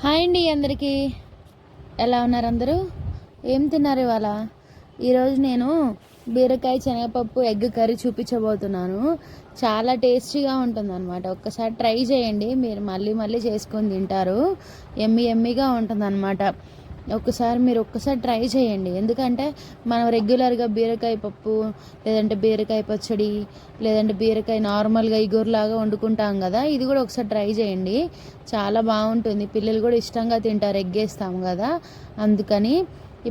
Hi అండి అందరికీ. ఎలా ఉన్నారు అందరూ? ఏం తిన్నారు ఇవాళ? ఈరోజు నేను బీరకాయ శనగపప్పు ఎగ్ కర్రీ చూపించబోతున్నాను. చాలా టేస్టీగా ఉంటుందన్నమాట. ఒక్కసారి ట్రై చేయండి, మీరు మళ్ళీ మళ్ళీ చేసుకొని తింటారు. ఎమ్మీగా ఉంటుందన్నమాట. ఒక్కసారి ట్రై చేయండి. ఎందుకంటే మనం రెగ్యులర్గా బీరకాయ పప్పు, లేదంటే బీరకాయ పచ్చడి, లేదంటే బీరకాయ నార్మల్గా ఇగురులాగా వండుకుంటాం కదా. ఇది కూడా ఒకసారి ట్రై చేయండి, చాలా బాగుంటుంది. పిల్లలు కూడా ఇష్టంగా తింటారు, ఎగ్గేస్తాము కదా అందుకని.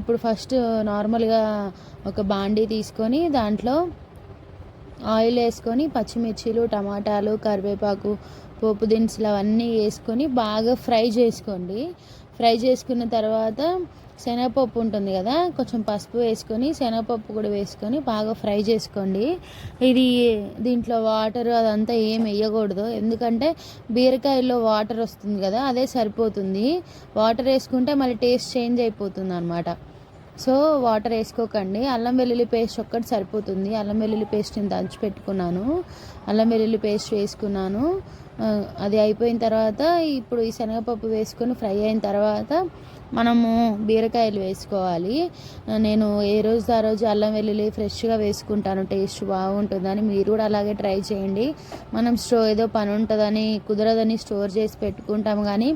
ఇప్పుడు ఫస్ట్ నార్మల్గా ఒక బాండీ తీసుకొని దాంట్లో ఆయిల్ వేసుకొని పచ్చిమిర్చీలు, టమాటాలు, కరివేపాకు, పోపు దినుసులు అవన్నీ వేసుకొని బాగా ఫ్రై చేసుకోండి. ఫ్రై చేసుకున్న తర్వాత శనగపప్పు ఉంటుంది కదా, కొంచెం పసుపు వేసుకొని శనగపప్పు కూడా వేసుకొని బాగా ఫ్రై చేసుకోండి. దీంట్లో వాటర్ అదంతా ఏం వేయకూడదు, ఎందుకంటే బీరకాయల్లో వాటర్ వస్తుంది కదా, అదే సరిపోతుంది. వాటర్ వేసుకుంటే మళ్ళీ టేస్ట్ చేంజ్ అయిపోతుంది అనమాట. సో వాటర్ వేసుకోకండి. అల్లం వెల్లుల్లి పేస్ట్ ఒక్కటి సరిపోతుంది. అల్లం వెల్లుల్లి పేస్ట్ నేను దంచి పెట్టుకున్నాను. అల్లం వెల్లుల్లి పేస్ట్ వేసుకున్నాను. అది అయిపోయిన తర్వాత ఇప్పుడు ఈ శనగపప్పు వేసుకొని ఫ్రై అయిన తర్వాత మనము బీరకాయలు వేసుకోవాలి. నేను ఏ రోజు ఆ రోజు అల్లం వెల్లుల్లి ఫ్రెష్గా వేసుకుంటాను, టేస్ట్ బాగుంటుందని. మీరు కూడా అలాగే ట్రై చేయండి. మనం ఏదో పని ఉంటుందని కుదరదని స్టోర్ చేసి పెట్టుకుంటాము, కానీ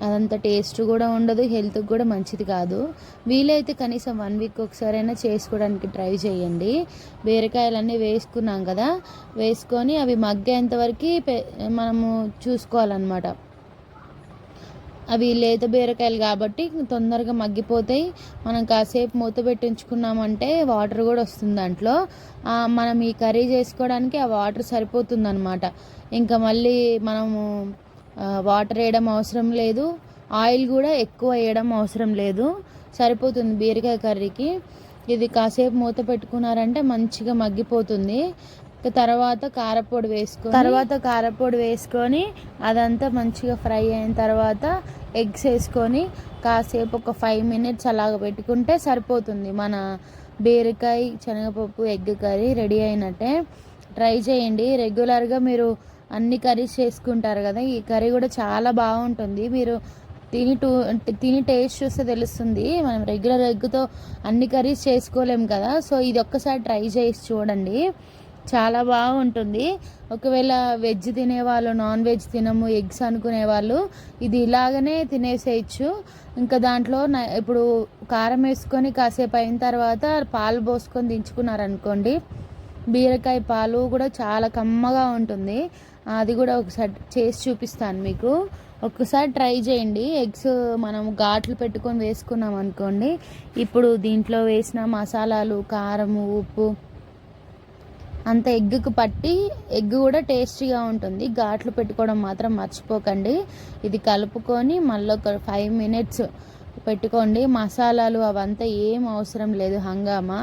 అదంత టేస్ట్ కూడా ఉండదు, హెల్త్కి కూడా మంచిది కాదు. వీలైతే కనీసం 1 వీక్ ఒకసారైనా చేసుకోవడానికి ట్రై చేయండి. బీరకాయలన్నీ వేసుకున్నాం కదా, వేసుకొని అవి మగ్గేంత వరకు మనము చూసుకోవాలన్నమాట. అవి లేత బీరకాయలు కాబట్టి తొందరగా మగ్గిపోతాయి. మనం కాసేపు మూత పెట్టి ఉంచుకున్నామంటే వాటర్ కూడా వస్తుంది దాంట్లో. మనం ఈ కర్రీ చేసుకోవడానికి ఆ వాటర్ సరిపోతుందన్నమాట. ఇంకా మళ్ళీ మనము వాటర్ వేయడం అవసరం లేదు, ఆయిల్ కూడా ఎక్కువ వేయడం అవసరం లేదు, సరిపోతుంది బీరకాయ కర్రీకి. ఇది కాసేపు మూత పెట్టుకున్నారంటే మంచిగా మగ్గిపోతుంది. తర్వాత కారపొడి వేసుకొని అదంతా మంచిగా ఫ్రై అయిన తర్వాత ఎగ్స్ వేసుకొని కాసేపు ఒక 5 మినిట్స్ అలాగ పెట్టుకుంటే సరిపోతుంది. మన బీరకాయ శనగపప్పు ఎగ్ కర్రీ రెడీ అయినట్టే. ట్రై చేయండి. రెగ్యులర్గా మీరు అన్ని కర్రీస్ చేసుకుంటారు కదా, ఈ కర్రీ కూడా చాలా బాగుంటుంది. మీరు తిని టేస్ట్ చూస్తే తెలుస్తుంది. మనం రెగ్యులర్ ఎగ్తో అన్ని కర్రీస్ చేసుకోలేము కదా, సో ఇది ఒక్కసారి ట్రై చేసి చూడండి, చాలా బాగుంటుంది. ఒకవేళ వెజ్ తినేవాళ్ళు, నాన్ వెజ్ తినము ఎగ్స్ అనుకునే వాళ్ళు ఇది ఇలాగనే తినేసేయచ్చు. ఇంకా దాంట్లో ఇప్పుడు కారం వేసుకొని కాసేపు అయిన తర్వాత పాలు పోసుకొని దించుకున్నారనుకోండి, బీరకాయ పాలు కూడా చాలా కమ్మగా ఉంటుంది. అది కూడా ఒకసారి చేసి చూపిస్తాను మీకు. ఒక్కసారి ట్రై చేయండి. ఎగ్స్ మనం ఘాట్లు పెట్టుకొని వేసుకున్నాం అనుకోండి, ఇప్పుడు దీంట్లో వేసిన మసాలాలు, కారము, ఉప్పు అంత ఎగ్గుకు పట్టి ఎగ్ కూడా టేస్టీగా ఉంటుంది. ఘాట్లు పెట్టుకోవడం మాత్రం మర్చిపోకండి. ఇది కలుపుకొని మళ్ళీ ఒక 5 మినిట్స్ పెట్టుకోండి. మసాలాలు అవంతా ఏం అవసరం లేదు, హంగామా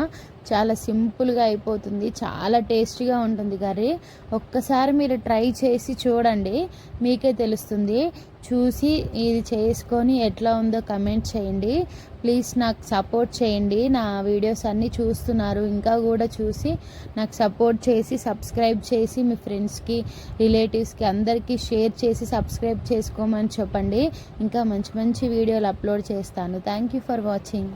చాలా సింపుల్గా అయిపోతుంది, చాలా టేస్టీగా ఉంటుంది కర్రీ. ఒక్కసారి మీరు ట్రై చేసి చూడండి, మీకే తెలుస్తుంది. చూసి ఇది చేసుకొని ఎట్లా ఉందో కమెంట్ చేయండి. ప్లీజ్ నాకు సపోర్ట్ చేయండి. నా వీడియోస్ అన్నీ చూస్తున్నారు, ఇంకా కూడా చూసి నాకు సపోర్ట్ చేసి సబ్స్క్రైబ్ చేసి మీ ఫ్రెండ్స్కి, రిలేటివ్స్కి అందరికీ షేర్ చేసి సబ్స్క్రైబ్ చేసుకోమని చెప్పండి. ఇంకా మంచి మంచి వీడియోలు అప్లోడ్ చేస్తాను. Thank you for watching.